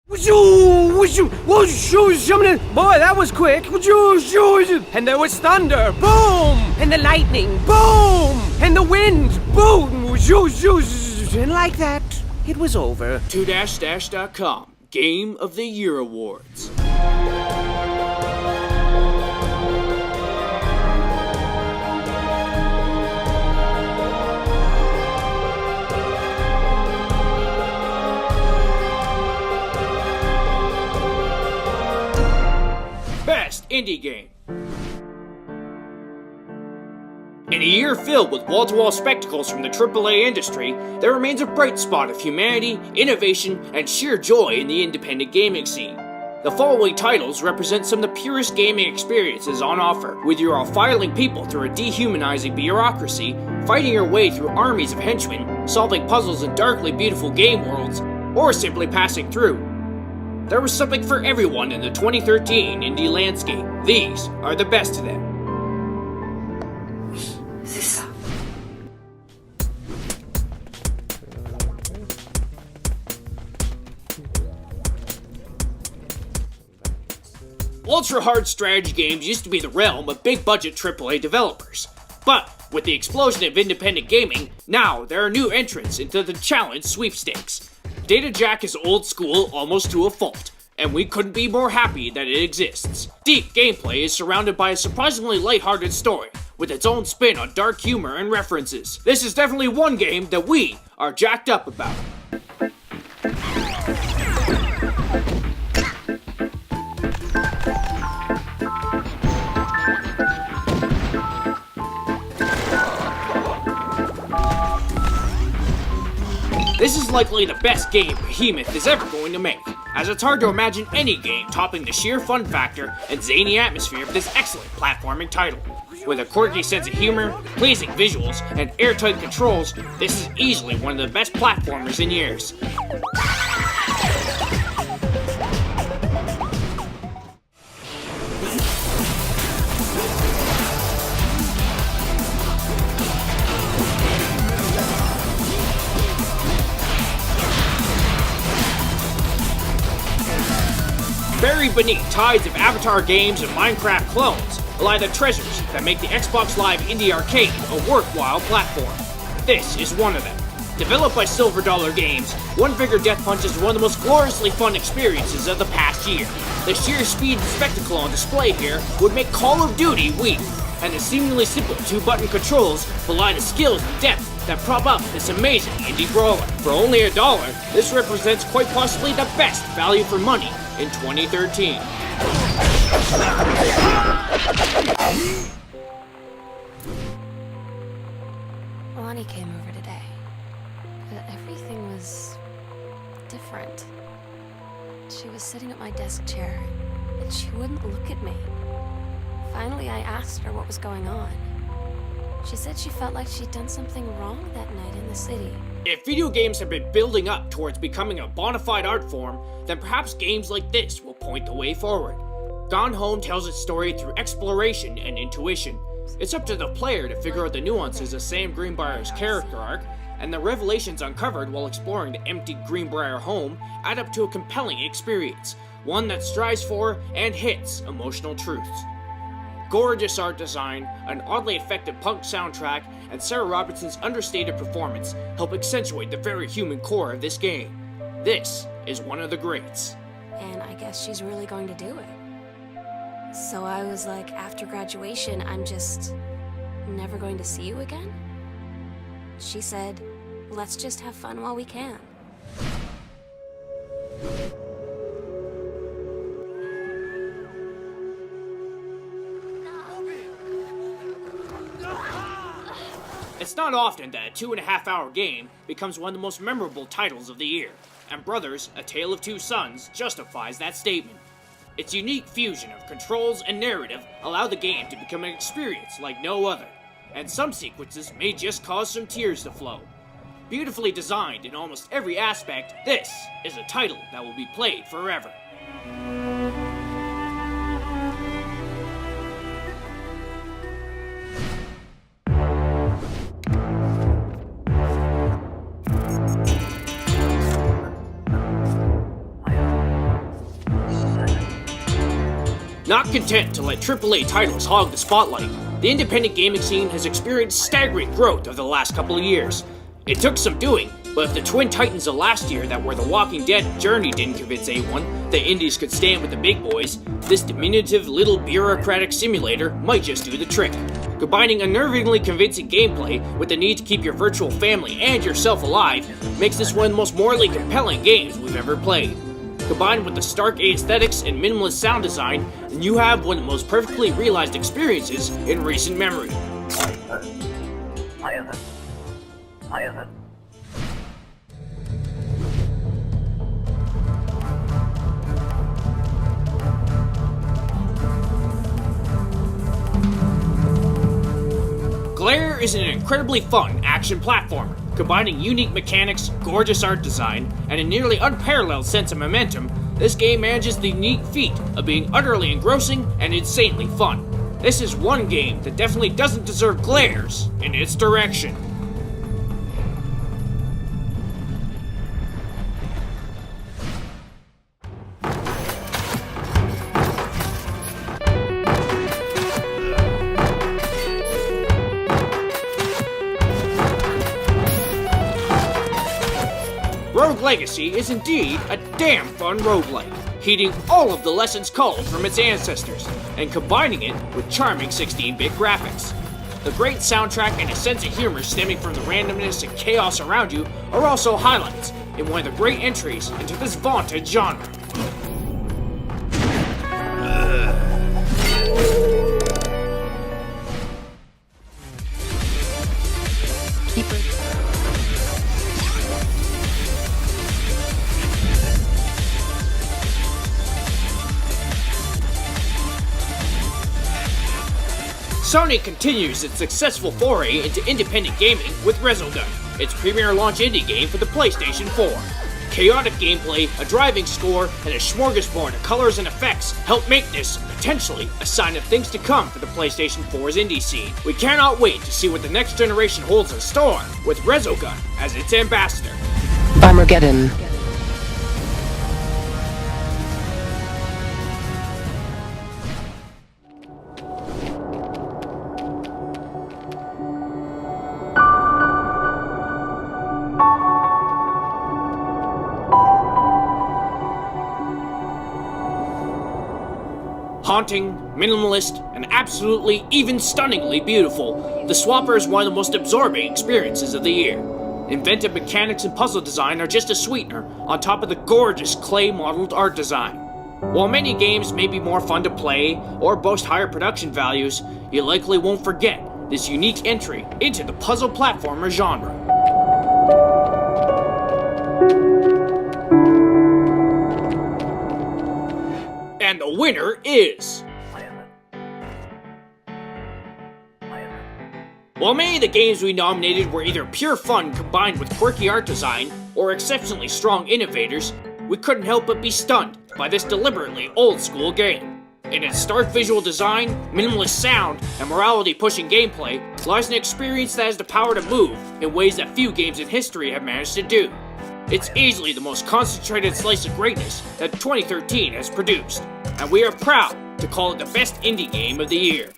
Boy, that was quick. And there was thunder. Boom! And the lightning. Boom! And the wind. Boom! And like that, it was over. Twodashstash.com Game of the Year Awards. Best Indie Game. In a year filled with wall-to-wall spectacles from the AAA industry, there remains a bright spot of humanity, innovation, and sheer joy in the independent gaming scene. The following titles represent some of the purest gaming experiences on offer, whether you are filing people through a dehumanizing bureaucracy, fighting your way through armies of henchmen, solving puzzles in darkly beautiful game worlds, or simply passing through. There was something for everyone in the 2013 indie landscape. These are the best of them. C'est ça. Ultra-hard strategy games used to be the realm of big-budget AAA developers. But with the explosion of independent gaming, now there are new entrants into the challenge sweepstakes. Data Jack is old school almost to a fault, and we couldn't be more happy that it exists. Deep gameplay is surrounded by a surprisingly lighthearted story, with its own spin on dark humor and references. This is definitely one game that we are jacked up about. This is likely the best game Behemoth is ever going to make, as it's hard to imagine any game topping the sheer fun factor and zany atmosphere of this excellent platforming title. With a quirky sense of humor, pleasing visuals, and airtight controls, this is easily one of the best platformers in years. Buried beneath tides of Avatar games and Minecraft clones lie the treasures that make the Xbox Live Indie Arcade a worthwhile platform. This is one of them. Developed by Silver Dollar Games, One Finger Death Punch is one of the most gloriously fun experiences of the past year. The sheer speed and spectacle on display here would make Call of Duty weep, and the seemingly simple two-button controls belie the skills and depth that prop up this amazing indie brawler. For only $1, this represents quite possibly the best value for money in 2013. Lonnie came over today, but everything was different. She was sitting at my desk chair, and she wouldn't look at me. Finally, I asked her what was going on. She said she felt like she'd done something wrong that night in the city. If video games have been building up towards becoming a bona fide art form, then perhaps games like this will point the way forward. Gone Home tells its story through exploration and intuition. It's up to the player to figure out the nuances of Sam Greenbrier's character arc, and the revelations uncovered while exploring the empty Greenbrier home add up to a compelling experience, one that strives for and hits emotional truths. Gorgeous art design, an oddly effective punk soundtrack, and Sarah Robinson's understated performance help accentuate the very human core of this game. This is one of the greats. And I guess she's really going to do it. So I was like, after graduation, I'm just never going to see you again? She said, let's just have fun while we can. It's not often that a 2.5-hour game becomes one of the most memorable titles of the year, and Brothers, A Tale of Two Sons justifies that statement. Its unique fusion of controls and narrative allow the game to become an experience like no other, and some sequences may just cause some tears to flow. Beautifully designed in almost every aspect, this is a title that will be played forever. Not content to let AAA titles hog the spotlight, the independent gaming scene has experienced staggering growth over the last couple of years. It took some doing, but if the twin titans of last year that were The Walking Dead and Journey didn't convince anyone that indies could stand with the big boys, this diminutive little bureaucratic simulator might just do the trick. Combining unnervingly convincing gameplay with the need to keep your virtual family and yourself alive makes this one of the most morally compelling games we've ever played. Combined with the stark aesthetics and minimalist sound design, and you have one of the most perfectly realized experiences in recent memory. Glare is an incredibly fun action platformer, combining unique mechanics, gorgeous art design, and a nearly unparalleled sense of momentum. This game manages the unique feat of being utterly engrossing and insanely fun. This is one game that definitely doesn't deserve glares in its direction. Rogue Legacy is indeed a damn fun roguelike, heeding all of the lessons culled from its ancestors, and combining it with charming 16-bit graphics. The great soundtrack and a sense of humor stemming from the randomness and chaos around you are also highlights in one of the great entries into this vaunted genre. Sony continues its successful foray into independent gaming with Resogun, its premier launch indie game for the PlayStation 4. Chaotic gameplay, a driving score, and a smorgasbord of colors and effects help make this, potentially, a sign of things to come for the PlayStation 4's indie scene. We cannot wait to see what the next generation holds in store, with Resogun as its ambassador. Armageddon. Haunting, minimalist, and absolutely, even stunningly beautiful, the Swapper is one of the most absorbing experiences of the year. Inventive mechanics and puzzle design are just a sweetener on top of the gorgeous clay-modeled art design. While many games may be more fun to play or boast higher production values, you likely won't forget this unique entry into the puzzle platformer genre. And the winner is... While many of the games we nominated were either pure fun combined with quirky art design, or exceptionally strong innovators, we couldn't help but be stunned by this deliberately old-school game. In its stark visual design, minimalist sound, and morality-pushing gameplay lies an experience that has the power to move in ways that few games in history have managed to do. It's easily the most concentrated slice of greatness that 2013 has produced, and we are proud to call it the best indie game of the year.